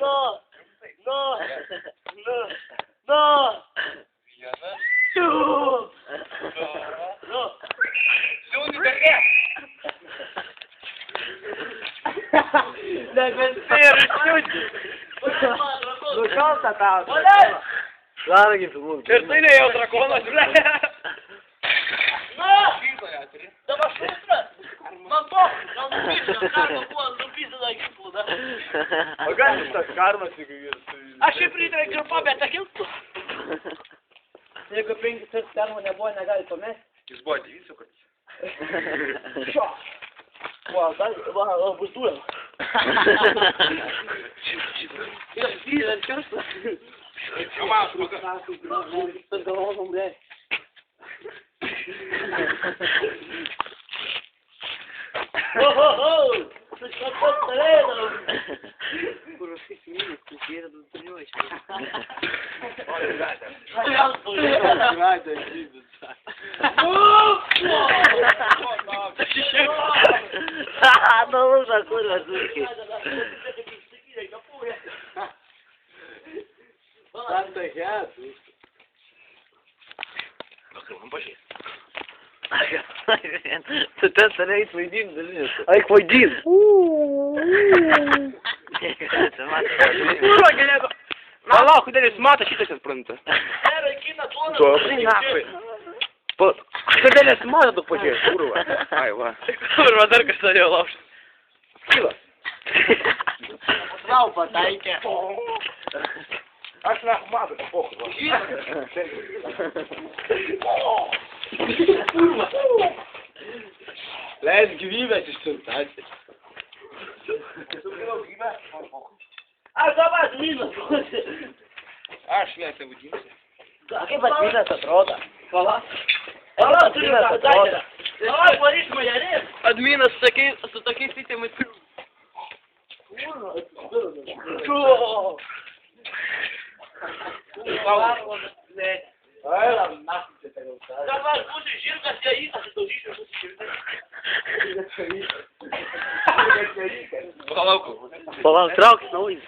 No! No! No! No! No! No! Deve ser, no calça tá. Olha! Claro que filmou. Terceira é outra coisa, No! Dava chuva! Mantou! Não pisa daqui, pô, da. Organista karma sigurıyor. Achei por isso que eu pode até aquilo. Você que eu penso que você não é bom na galera começa? Избавьте, видите, как? Chó! Pô, dá uma postura. Filha, descansa. Você está contando? Por vocês meninos, com dinheiro do Tunhões. Não usa curva aqui. Tanto errado. Ты смотри, твой Дим, даже. Ai que foi Dino. Vai lá, cuida desse mata, chita essas plantas. Era aqui na zona. Pô, cuida desse mata do poder, kurwa. Ai, va. Kurwa, dar kas norėjo laužti. Não, pataikė. Aš nahmadu, pohu. Leis gyvybės išsiuntasi. Ah, só mais mina. Aš mes jau gimsi. Kaip atvykas atrodo? Fala, turiu tą dainą. Fala, Boris, mulherê. Adminas su tokiais sistemais. Давай, слушай, жир, как я и освободишь, Palauk. Palauk, trauks naujas.